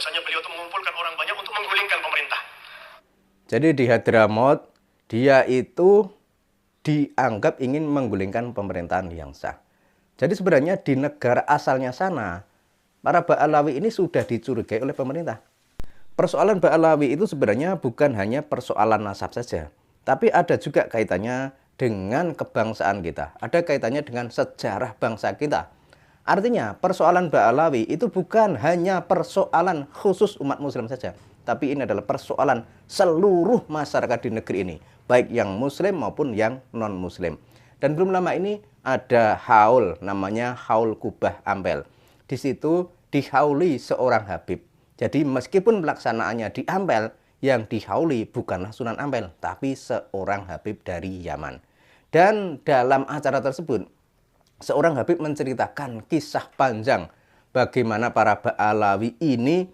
bahwasanya beliau itu mengumpulkan orang banyak untuk menggulingkan pemerintah. Jadi di Hadramaut dia itu dianggap ingin menggulingkan pemerintahan yang sah. Jadi sebenarnya di negara asalnya sana, para Ba'alawi ini sudah dicurigai oleh pemerintah. Persoalan Ba'alawi itu sebenarnya bukan hanya persoalan nasab saja, tapi ada juga kaitannya dengan kebangsaan kita. Ada kaitannya dengan sejarah bangsa kita. Artinya persoalan Ba'alawi itu bukan hanya persoalan khusus umat muslim saja, tapi ini adalah persoalan seluruh masyarakat di negeri ini, baik yang muslim maupun yang non muslim. Dan belum lama ini ada haul, namanya Haul Kubah Ampel. Di situ dihauli seorang Habib. Jadi meskipun pelaksanaannya di Ampel, yang dihauli bukanlah Sunan Ampel, tapi seorang Habib dari Yaman. Dan dalam acara tersebut, seorang Habib menceritakan kisah panjang bagaimana para Ba'alawi ini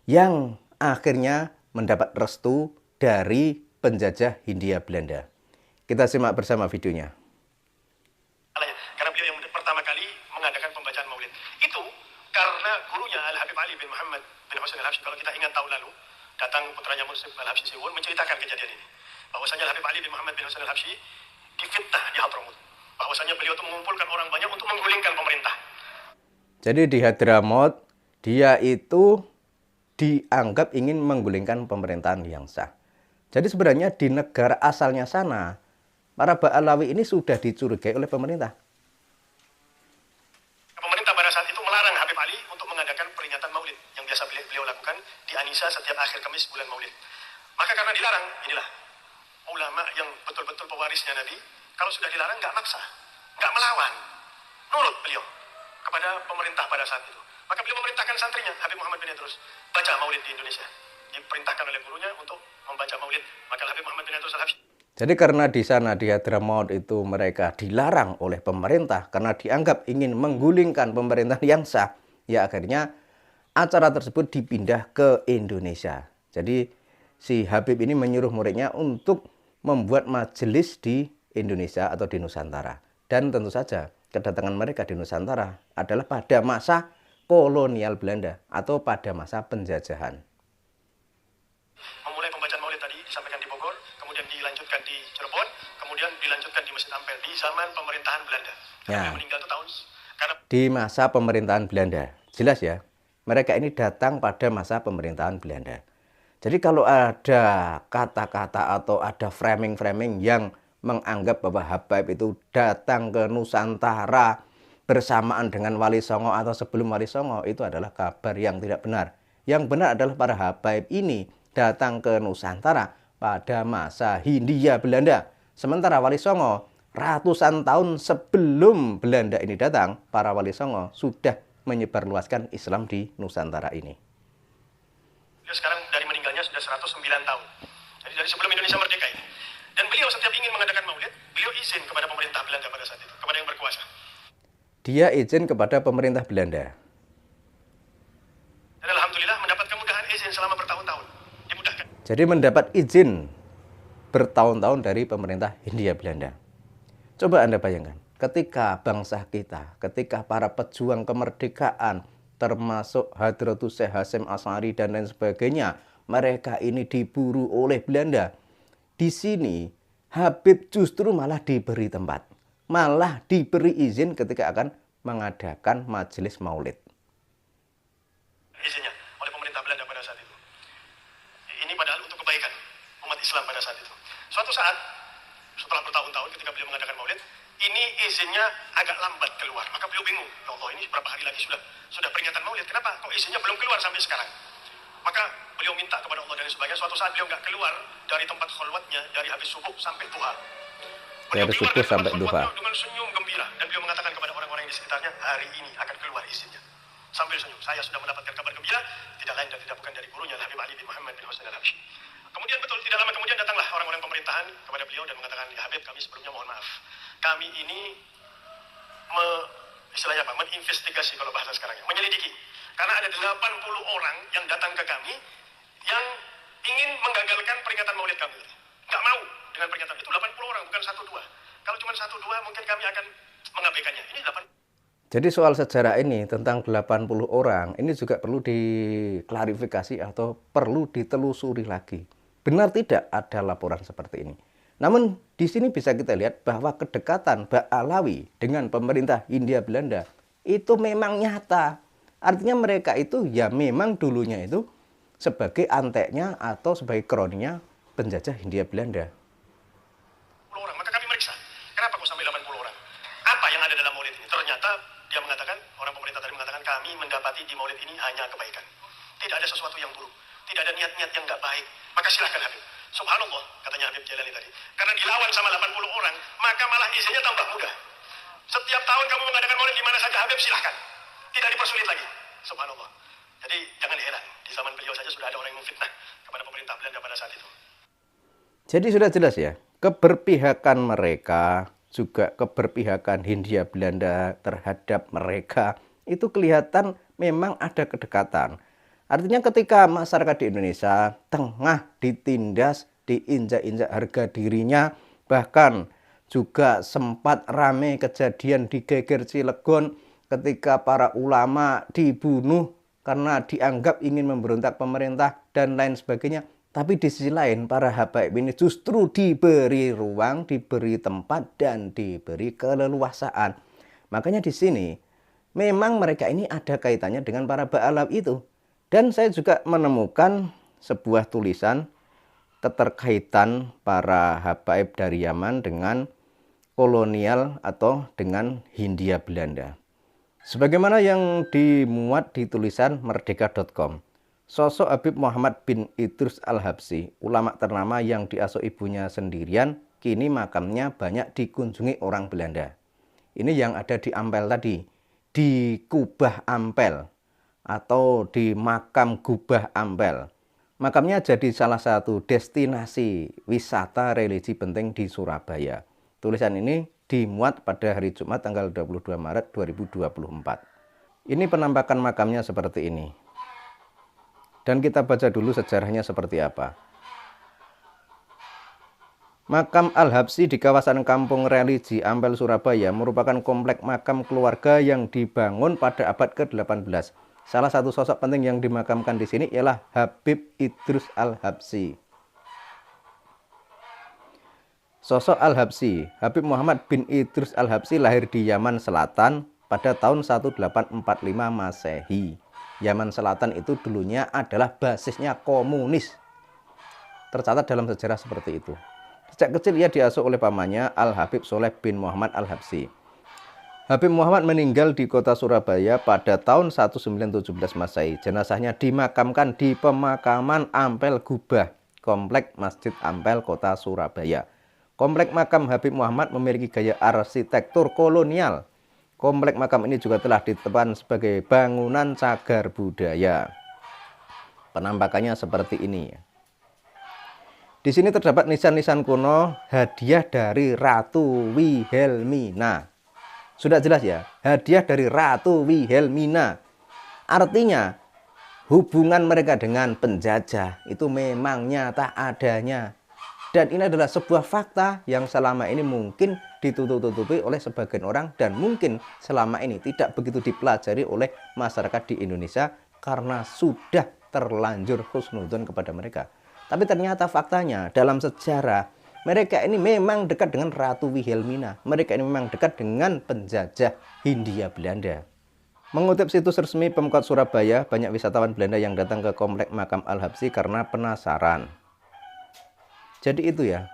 yang akhirnya mendapat restu dari penjajah Hindia Belanda. Kita simak bersama videonya. Karena beliau yang pertama kali mengadakan pembacaan maulid. Itu karena gurunya Al-Habib Ali bin Muhammad bin Husain Al-Habsyi, kalau kita ingat tahun lalu, datang putranya Muslim Al-Habsyi Siwun menceritakan kejadian ini. Bahwasanya Al-Habib Ali bin Muhammad bin Husain Al-Habsyi difitnah di Hadramaut. Bahwasanya beliau itu mengumpulkan orang banyak untuk menggulingkan pemerintah. Jadi di Hadramaut dia itu dianggap ingin menggulingkan pemerintahan yang sah. Jadi sebenarnya di negara asalnya sana, para Ba'alawi ini sudah dicurigai oleh pemerintah. Pemerintah pada saat itu melarang Habib Ali untuk mengadakan peringatan maulid yang biasa beliau lakukan di Anisa setiap akhir Kamis bulan maulid. Maka karena dilarang, inilah ulama yang betul-betul pewarisnya Nabi, kalau sudah dilarang nggak maksa, nggak melawan, nurut beliau kepada pemerintah pada saat itu. Maka beliau memerintahkan santrinya, Habib Muhammad bin Idrus, baca maulid di Indonesia. Diperintahkan oleh gurunya untuk membaca maulid. Maka Habib Muhammad bin Idrus Al-Habsyi. Jadi karena di sana di Hadramaut itu mereka dilarang oleh pemerintah karena dianggap ingin menggulingkan pemerintahan yang sah, ya akhirnya acara tersebut dipindah ke Indonesia. Jadi si Habib ini menyuruh muridnya untuk membuat majelis di Indonesia atau di Nusantara. Dan tentu saja kedatangan mereka di Nusantara adalah pada masa kolonial Belanda atau pada masa penjajahan. Memulai pembacaan maulid tadi disampaikan di Bogor, kemudian dilanjutkan di Cirebon, kemudian dilanjutkan di Masjid Ampel di zaman pemerintahan Belanda. Karena meninggal itu tahun karena di masa pemerintahan Belanda. Jelas ya, mereka ini datang pada masa pemerintahan Belanda. Jadi kalau ada kata-kata atau ada framing-framing yang menganggap bahwa Habib itu datang ke Nusantara bersamaan dengan Wali Songo atau sebelum Wali Songo, itu adalah kabar yang tidak benar. Yang benar adalah para Habib ini datang ke Nusantara pada masa Hindia Belanda. Sementara Wali Songo ratusan tahun sebelum Belanda ini datang, para Wali Songo sudah menyebarluaskan Islam di Nusantara ini. Sekarang dari meninggalnya sudah 109 tahun. Jadi dari sebelum Indonesia merdeka ini. Dan beliau setiap ingin mengadakan maulid, beliau izin kepada pemerintah Belanda pada saat itu, kepada yang berkuasa. Dia izin kepada pemerintah Belanda. Dan alhamdulillah mendapat kemudahan izin selama bertahun-tahun. Dimudahkan. Jadi mendapat izin bertahun-tahun dari pemerintah Hindia Belanda. Coba Anda bayangkan, ketika bangsa kita, ketika para pejuang kemerdekaan, termasuk Hadratus Syekh Hasyim Asy'ari dan lain sebagainya, mereka ini diburu oleh Belanda. Di sini Habib justru malah diberi tempat, malah diberi izin ketika akan mengadakan majelis maulid. Izinnya oleh pemerintah Belanda pada saat itu. Ini padahal untuk kebaikan umat Islam pada saat itu. Suatu saat setelah bertahun-tahun ketika beliau mengadakan maulid, ini izinnya agak lambat keluar. Maka beliau bingung, ya Allah, ini berapa hari lagi sudah peringatan maulid, kenapa kok izinnya belum keluar sampai sekarang? Maka beliau minta kepada Allah dan sebagainya. Suatu saat beliau nggak keluar dari tempat kholwatnya dari habis subuh sampai duha. Beliau Dari keluar subuh dari tempat sampai duha kholwatnya dengan senyum gembira, dan beliau mengatakan kepada orang-orang di sekitarnya, hari ini akan keluar izinnya. Sambil senyum, saya sudah mendapatkan kabar gembira, tidak lain dan tidak bukan dari gurunya Habib Ali bin Muhammad bin Husain Al-Habsyi. Kemudian betul tidak lama kemudian datanglah orang-orang pemerintahan kepada beliau dan mengatakan, ya Habib, kami sebelumnya mohon maaf, kami ini istilahnya apa? Menginvestigasi kalau bahasa sekarang, menyelidiki. Karena ada 80 orang yang datang ke kami yang ingin menggagalkan peringatan maulid kami. Nggak mau dengan peringatan itu. 80 orang, bukan 1-2. Kalau cuma 1-2 mungkin kami akan mengabaikannya. Ini 80. Jadi soal sejarah ini tentang 80 orang ini juga perlu diklarifikasi atau perlu ditelusuri lagi. Benar tidak ada laporan seperti ini. Namun di sini bisa kita lihat bahwa kedekatan Mbak Alawi dengan pemerintah Hindia Belanda itu memang nyata. Artinya mereka itu ya memang dulunya itu sebagai anteknya atau sebagai kroninya penjajah Hindia Belanda. 10 orang, maka kami meriksa. Kenapa kok sampai 80 orang? Apa yang ada dalam maulid ini? Ternyata dia mengatakan, orang pemerintah tadi mengatakan, kami mendapati di maulid ini hanya kebaikan. Tidak ada sesuatu yang buruk. Tidak ada niat-niat yang nggak baik. Maka silahkan Habib. Subhanallah, katanya Habib Jalali tadi. Karena dilawan sama 80 orang, maka malah izinnya tambah mudah. Setiap tahun kamu mengadakan maulid di mana saja Habib, silahkan. Tidak dipersulit lagi. Subhanallah. Jadi jangan heran, di zaman beliau saja sudah ada orang yang memfitnah kepada pemerintah Belanda pada saat itu. Jadi sudah jelas ya, keberpihakan mereka, juga keberpihakan Hindia Belanda terhadap mereka, itu kelihatan memang ada kedekatan. Artinya ketika masyarakat di Indonesia tengah ditindas, diinjak-injak harga dirinya, bahkan juga sempat ramai kejadian di Geger Cilegon ketika para ulama dibunuh karena dianggap ingin memberontak pemerintah dan lain sebagainya. Tapi di sisi lain para habaib ini justru diberi ruang, diberi tempat dan diberi keleluasaan. Makanya di sini memang mereka ini ada kaitannya dengan para ba'alab itu. Dan saya juga menemukan sebuah tulisan keterkaitan para habaib dari Yaman dengan kolonial atau dengan Hindia Belanda. Sebagaimana yang dimuat di tulisan merdeka.com, sosok Habib Muhammad bin Idrus Al-Habsyi, ulama ternama yang diasuh ibunya sendirian, kini makamnya banyak dikunjungi orang Belanda. Ini yang ada di Ampel tadi, di Kubah Ampel atau di makam Gubah Ampel. Makamnya jadi salah satu destinasi wisata religi penting di Surabaya. Tulisan ini dimuat pada hari Jumat tanggal 22 Maret 2024. Ini penampakan makamnya seperti ini. Dan kita baca dulu sejarahnya seperti apa. Makam Al-Habsyi di kawasan Kampung Religi Ampel, Surabaya merupakan komplek makam keluarga yang dibangun pada abad ke-18. Salah satu sosok penting yang dimakamkan di sini ialah Habib Idrus Al-Habsyi. Sosok Al-Habsyi, Habib Muhammad bin Idrus Al-Habsyi lahir di Yaman Selatan pada tahun 1845 Masehi. Yaman Selatan itu dulunya adalah basisnya komunis. Tercatat dalam sejarah seperti itu. Sejak kecil ia diasuh oleh pamannya Al-Habib Soleh bin Muhammad Al-Habsyi. Habib Muhammad meninggal di kota Surabaya pada tahun 1917 Masehi. Jenazahnya dimakamkan di pemakaman Ampel Gubah, Komplek Masjid Ampel, kota Surabaya. Komplek makam Habib Muhammad memiliki gaya arsitektur kolonial. Komplek makam ini juga telah ditetapkan sebagai bangunan cagar budaya. Penampakannya seperti ini. Di sini terdapat nisan-nisan kuno hadiah dari Ratu Wilhelmina. Sudah jelas ya, hadiah dari Ratu Wilhelmina. Artinya hubungan mereka dengan penjajah itu memang nyata adanya. Dan ini adalah sebuah fakta yang selama ini mungkin ditutup-tutupi oleh sebagian orang dan mungkin selama ini tidak begitu dipelajari oleh masyarakat di Indonesia karena sudah terlanjur husnudzon kepada mereka. Tapi ternyata faktanya dalam sejarah mereka ini memang dekat dengan Ratu Wilhelmina. Mereka ini memang dekat dengan penjajah Hindia Belanda. Mengutip situs resmi Pemkot Surabaya, banyak wisatawan Belanda yang datang ke komplek makam Al-Habsyi karena penasaran. Jadi itu ya,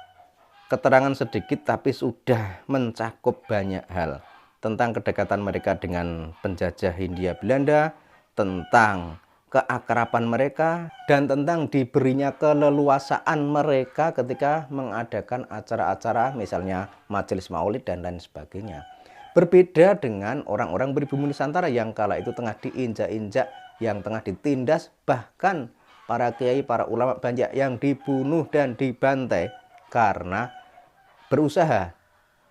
keterangan sedikit tapi sudah mencakup banyak hal tentang kedekatan mereka dengan penjajah Hindia Belanda, tentang keakraban mereka, dan tentang diberinya keleluasaan mereka ketika mengadakan acara-acara misalnya majelis maulid dan lain sebagainya. Berbeda dengan orang-orang pribumi Nusantara yang kala itu tengah diinjak-injak, yang tengah ditindas, bahkan para kiai, para ulama banyak yang dibunuh dan dibantai karena berusaha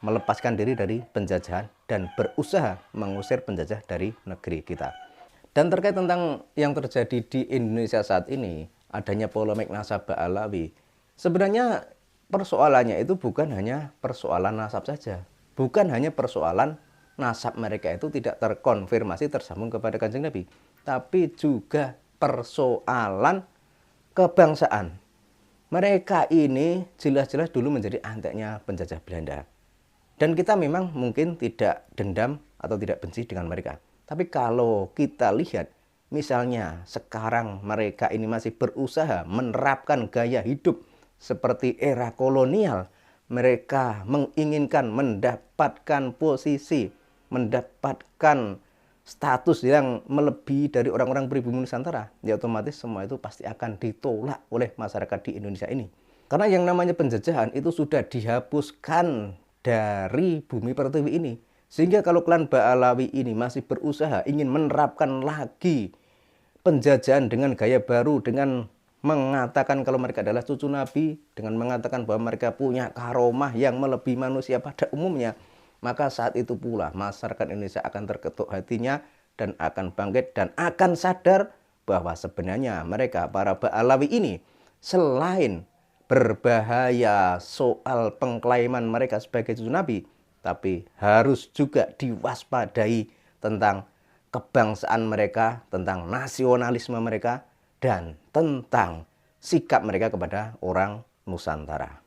melepaskan diri dari penjajahan dan berusaha mengusir penjajah dari negeri kita. Dan terkait tentang yang terjadi di Indonesia saat ini, adanya polemik nasab Ba'alawi, sebenarnya persoalannya itu bukan hanya persoalan nasab saja. Bukan hanya persoalan nasab mereka itu tidak terkonfirmasi tersambung kepada Kanjeng Nabi, tapi juga persoalan kebangsaan. Mereka ini jelas-jelas dulu menjadi anteknya penjajah Belanda. Dan kita memang mungkin tidak dendam atau tidak benci dengan mereka. Tapi kalau kita lihat, misalnya sekarang mereka ini masih berusaha menerapkan gaya hidup seperti era kolonial. Mereka menginginkan mendapatkan posisi, mendapatkan status yang melebihi dari orang-orang pribumi Nusantara, ya otomatis semua itu pasti akan ditolak oleh masyarakat di Indonesia ini. Karena yang namanya penjajahan itu sudah dihapuskan dari bumi pertiwi ini. Sehingga kalau klan Ba'alawi ini masih berusaha ingin menerapkan lagi penjajahan dengan gaya baru, dengan mengatakan kalau mereka adalah cucu Nabi, dengan mengatakan bahwa mereka punya karomah yang melebihi manusia pada umumnya, maka saat itu pula masyarakat Indonesia akan terketuk hatinya dan akan bangkit dan akan sadar bahwa sebenarnya mereka, para Ba'alawi ini, selain berbahaya soal pengklaiman mereka sebagai cucu Nabi, tapi harus juga diwaspadai tentang kebangsaan mereka, tentang nasionalisme mereka, dan tentang sikap mereka kepada orang Nusantara.